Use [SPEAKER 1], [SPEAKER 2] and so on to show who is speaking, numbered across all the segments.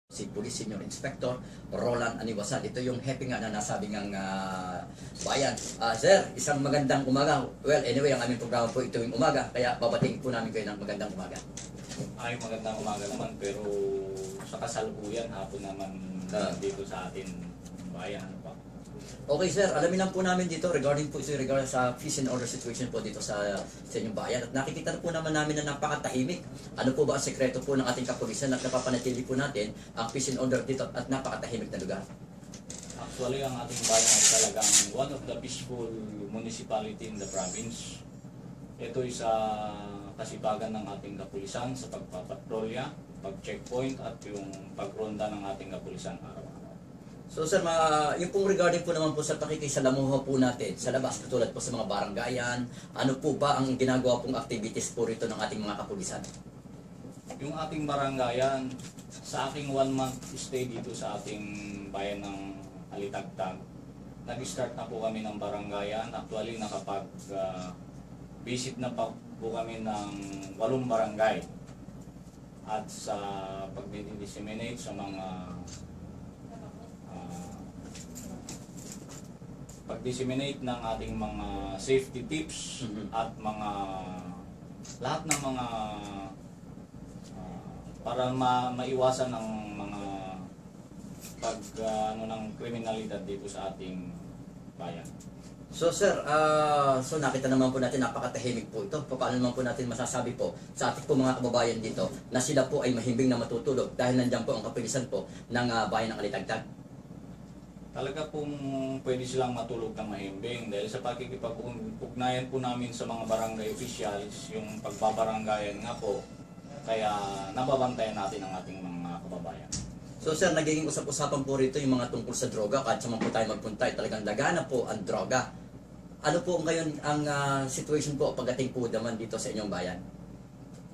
[SPEAKER 1] Si Police Senior Inspector Roland Aniwasan. Ito yung happy nga na nasabi ng bayan. Sir, isang magandang umaga. Well, anyway, ang aming programa po ito yung umaga. Kaya babatiin po namin kayo ng magandang umaga.
[SPEAKER 2] Ay, magandang umaga naman. Pero sa kasalukuyan, hapon naman dito sa atin bayan. Ano pa?
[SPEAKER 1] Okay sir, alamin lang po namin dito regarding sa peace and order situation po dito sa inyong bayan. At nakikita na po naman namin na napakatahimik. Ano po ba ang sekreto po ng ating kapulisan at napapanatili po natin ang peace and order dito at napakatahimik na lugar?
[SPEAKER 2] Actually, ang ating bayan ay talagang one of the peaceful municipality in the province. Ito ay sa kasipagan ng ating kapulisan sa pagpapatrolya, pag-checkpoint at yung pagronda ng ating kapulisan araw-araw.
[SPEAKER 1] So sir, yung pong regarding po naman po sa pakikisalamuha po natin sa labas, katulad po sa mga baranggayan, ano po ba ang ginagawa pong activities po rito ng ating mga kapulisan?
[SPEAKER 2] Yung ating barangayan, sa aking 1-month stay dito sa ating bayan ng Alitagtag, nag-start na po kami ng barangayan. Actually, nakapag-visit na pa po kami ng 8 barangay. At sa pag-disseminate sa mga pag-disseminate ng ating mga safety tips at mga lahat ng mga para maiwasan ng mga ng kriminalidad dito sa ating bayan.
[SPEAKER 1] So sir, so nakita naman po natin napakatahimik po ito. Paano naman po natin masasabi po sa ating po mga kababayan dito na sila po ay mahimbing na matutulog dahil nandiyan po ang kapulisan po ng bayan ng Alitagtag?
[SPEAKER 2] Talaga pong pwede silang matulog ng mahimbing dahil sa pakikipag-ugnayan po namin sa mga barangay officials, yung pagbabaranggayan nga po, kaya nababantayan natin ang ating mga kababayan.
[SPEAKER 1] So sir, nagiging usap-usapan po rito yung mga tungkol sa droga, kahit saan po tayo magpunta, talagang lagana po ang droga. Ano po ngayon ang situation po pagdating po naman dito sa inyong bayan?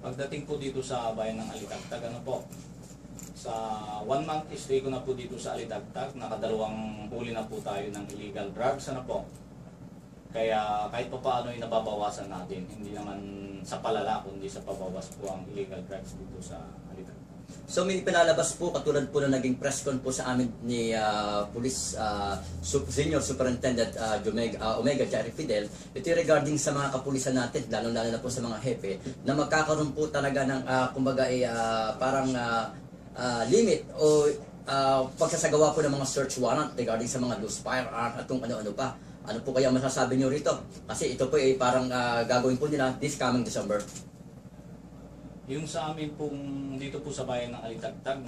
[SPEAKER 2] Pagdating po dito sa bayan ng Alitagtag, ano po, sa 1-month stay ko na po dito sa Alitagtag, nakadalawang huli na po tayo ng illegal drugs, ano po. Kaya kahit pa paano ay nababawasan natin, hindi naman sa palala, kundi sa pabawas po ang illegal drugs dito sa Alitagtag.
[SPEAKER 1] So may pinalabas po, katulad po na naging press con po sa amin ni Police Senior Superintendent Omega Jerry Fidel, ito regarding sa mga kapulisan natin, lalo-lalo na po sa mga hepe, na magkakaroon po talaga ng kumbaga parang limit o pagsasagawa po ng mga search warrant regarding sa mga loose firearm at kung ano-ano pa. Ano po kaya masasabi nyo rito? Kasi ito po ay parang gagawin po nila this coming December.
[SPEAKER 2] Yung sa amin pong dito po sa bayan ng Alitagtag,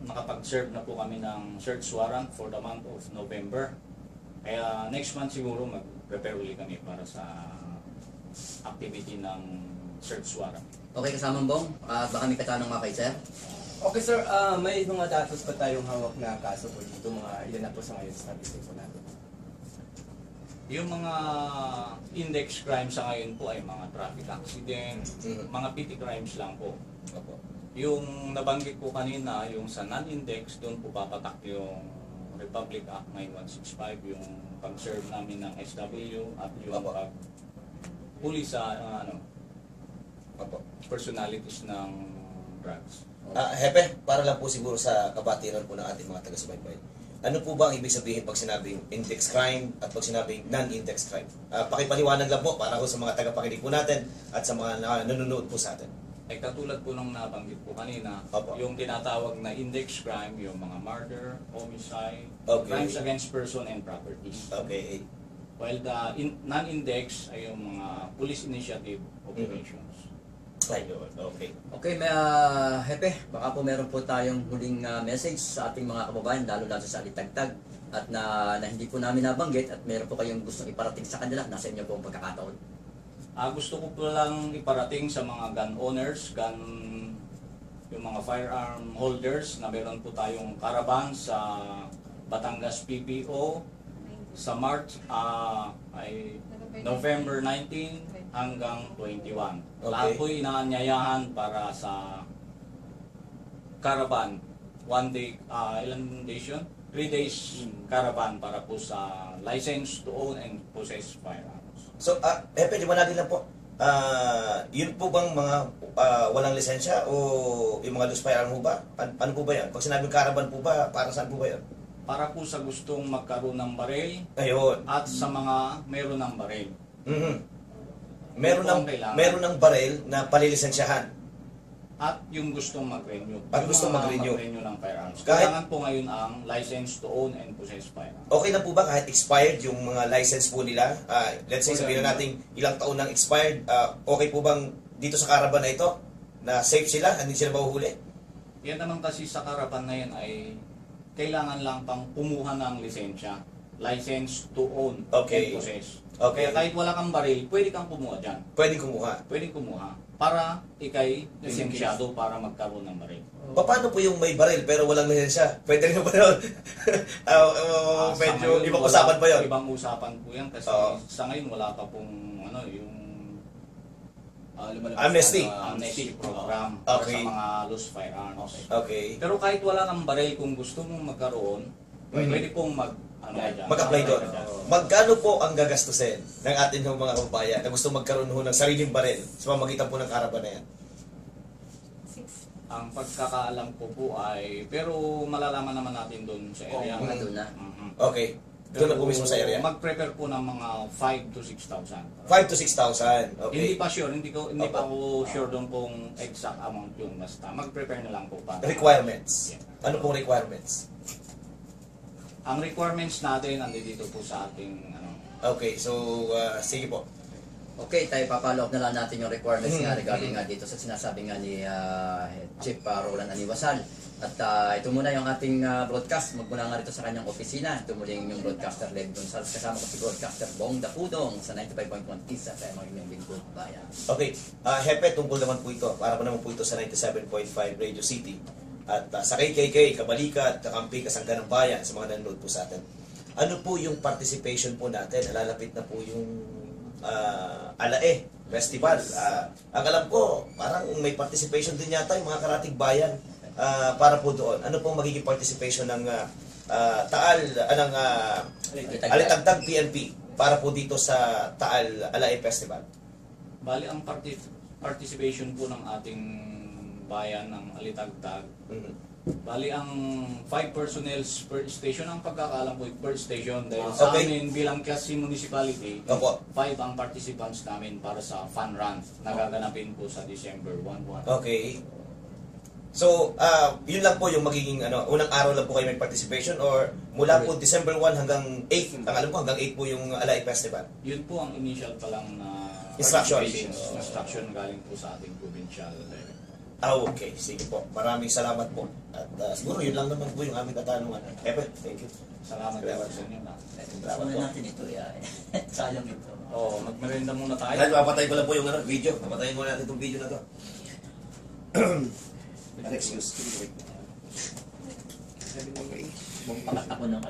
[SPEAKER 2] nakapag-serve na po kami ng search warrant for the month of November. Kaya next month siguro mag-prepare ulit kami para sa activity ng search warrant.
[SPEAKER 1] Okay, kasamang Bong, baka may katanong mga kay sir?
[SPEAKER 3] Okay sir, may mga datos pa tayong hawak na kaso po dito, mga ilan na po sa ngayon sa statistic po natin?
[SPEAKER 2] Yung mga index crimes sa ngayon po ay mga traffic accident, mga petty crimes lang po. Yung nabanggit ko kanina, yung sa non-index, doon po papatak yung Republic Act 9165, yung pag-serve namin ng SW at yung pag-huli sa personalities ng drugs.
[SPEAKER 4] Hepe, para lang po siguro sa kabatiran po ng ating mga taga-subaybay. Ano po ba ang ibig sabihin pag sinabing index crime at pag sinabing non-index crime? Pakipaliwanag lang po para sa mga tagapakinig po natin at sa mga nanonood po sa atin.
[SPEAKER 2] Ay katulad po ng nabanggit po kanina,
[SPEAKER 4] Opo.
[SPEAKER 2] yung tinatawag na index crime, yung mga murder, homicide,
[SPEAKER 4] Okay.
[SPEAKER 2] crimes against person and properties.
[SPEAKER 4] Okay.
[SPEAKER 2] While the non-index ay yung mga police initiative operations.
[SPEAKER 4] Ayun, okay.
[SPEAKER 1] Okay, may Hepe, baka po meron po tayong huling message sa ating mga kababayan, lalo-lalo sa Alitagtag, at na hindi po namin nabanggit at meron po kayong gustong iparating sa kanila, nasa inyo po ang pagkakataon.
[SPEAKER 2] Gusto ko po lang iparating sa mga gun owners, yung mga firearm holders na meron po tayong caravan sa Batangas PPO sa March ay November 19 hanggang 21.
[SPEAKER 4] Okay.
[SPEAKER 2] Lahat po inaanyayahan para sa caravan. 1 day, ilan days yun? 3 days caravan para po sa license to own and possess firearms.
[SPEAKER 4] So, Hepe, liwanagin lang po. yun po bang mga walang lisensya o yung mga loose firearm po ba? Ano po ba yan? Pag sinabing caravan po ba, para saan po ba yan?
[SPEAKER 2] Para po sa gustong magkaroon ng baril
[SPEAKER 4] Ayun.
[SPEAKER 2] at sa mga meron ng baril.
[SPEAKER 4] Mhm.
[SPEAKER 2] Yun po ang kailangan.
[SPEAKER 4] Meron ng baril na palilisensyahan.
[SPEAKER 2] At yung gustong mag-renew.
[SPEAKER 4] At
[SPEAKER 2] Yung
[SPEAKER 4] gustong
[SPEAKER 2] mga
[SPEAKER 4] mag-renew.
[SPEAKER 2] ng firearms.
[SPEAKER 4] Kahit-
[SPEAKER 2] Kailangan po ngayon ang license to own and possess firearms.
[SPEAKER 4] Okay na po ba kahit expired yung mga license po nila? Let's say sabihin na natin ilang taon nang expired. Okay po bang dito sa caravan na ito na safe sila? Hindi sila mahuhuli?
[SPEAKER 2] Yan naman kasi sa karapan na yan ay kailangan lang pang kumuha ng lisensya. License to own
[SPEAKER 4] Okay.
[SPEAKER 2] and possess.
[SPEAKER 4] Okay.
[SPEAKER 2] Kaya kahit wala kang baril, pwede kang kumuha dyan.
[SPEAKER 4] Pwedeng kumuha.
[SPEAKER 2] Pwede kumuha para ikay lisensyado para magkaroon ng baril.
[SPEAKER 4] Paano po yung may baril pero walang lisensya? Pwede rin ba yun?
[SPEAKER 2] Sa
[SPEAKER 4] Medyo
[SPEAKER 2] ngayon,
[SPEAKER 4] ibang
[SPEAKER 2] wala-
[SPEAKER 4] usapan pa yun.
[SPEAKER 2] Ibang usapan po yan kasi
[SPEAKER 4] Oo.
[SPEAKER 2] sa ngayon wala pa pong yung
[SPEAKER 3] Lumalabas
[SPEAKER 4] Amnesty.
[SPEAKER 3] na,
[SPEAKER 2] amnesty program para
[SPEAKER 4] Okay.
[SPEAKER 2] sa mga loose firearms.
[SPEAKER 4] Okay.
[SPEAKER 2] Pero kahit wala kang baril, kung gusto mong magkaroon, pwede pong
[SPEAKER 4] Mag-apply doon. Magkano po ang gagastusin ng atin ng mga kababayan na gusto magkaroon ho ng sariling baril sa pamamagitan po ng caravan na yan?
[SPEAKER 2] Ang pagkakaalam ko po ay, pero malalaman naman natin doon sa area.
[SPEAKER 1] mga doon na.
[SPEAKER 2] Mhm.
[SPEAKER 4] Okay. Doon na po mismo sa area.
[SPEAKER 2] Mag-prepare po ng mga 5 to 6,000.
[SPEAKER 4] 5 to 6,000.
[SPEAKER 2] Hindi
[SPEAKER 4] Okay.
[SPEAKER 2] pa sure, hindi
[SPEAKER 4] Opo.
[SPEAKER 2] pa ako sure doon kung exact amount yung basta. Mag-prepare na lang po para.
[SPEAKER 4] Requirements.
[SPEAKER 2] Yeah.
[SPEAKER 4] Ano pong requirements?
[SPEAKER 2] Ang requirements natin nandito po sa ating
[SPEAKER 4] Okay, so sige po.
[SPEAKER 1] Okay, tayo papalok na lang natin yung requirements nga regarding nga dito sa sinasabi nga ni Chief Roland Aniwasal. At ito muna yung ating broadcast. Magmula nga rito sa kanyang opisina. Ito muli yung broadcaster Len Gonzales. Kasama ko si broadcaster Bong Dapudong sa 95.1 Kiss FM ang inyong lingkod bayan.
[SPEAKER 4] Okay, Hepe, tungkol naman po ito. Para po naman po ito sa 97.5 Radio City. At sa KKK, Kabalikat, Kakampi, Kasangga ng Bayan, sa mga nanonood po sa atin. Ano po yung participation po natin? Nalalapit na po yung Alae Festival. Ang alam ko, parang may participation din yata yung mga karatig bayan para po doon. Ano pong magiging participation ng Taal, Alitagtag PNP para po dito sa Taal Alae Festival?
[SPEAKER 2] Bali, ang participation po ng ating bayan ng Alitagtag. Bali, ang 5 personnel per station, ang pagkakalam po per station. Dahil sa
[SPEAKER 4] Okay.
[SPEAKER 2] amin, bilang Quezon Municipality,
[SPEAKER 4] Opo.
[SPEAKER 2] 5 ang participants namin para sa fun run na gaganapin po sa December 1.
[SPEAKER 4] Okay. So, yun lang po yung magiging unang araw lang po kayo may participation or mula po December 1 hanggang 8, ang alam ko hanggang 8 po yung Alae Festival.
[SPEAKER 2] Yun po ang initial pa lang na
[SPEAKER 4] Instruction.
[SPEAKER 2] instruction galing po sa ating provincial director.
[SPEAKER 4] Okay. Sige po. Maraming salamat po. At siguro yun lang naman po yung aming katanungan. Epe, thank you.
[SPEAKER 2] Salamat po sa inyo na.
[SPEAKER 1] Gusto na natin ito. Sayang ito.
[SPEAKER 2] Oo, magmerenda muna tayo.
[SPEAKER 4] Dahil mapatay ko lang po yung video. Mapatayin ko natin itong video na to. Excuse.
[SPEAKER 1] Pakat ako ng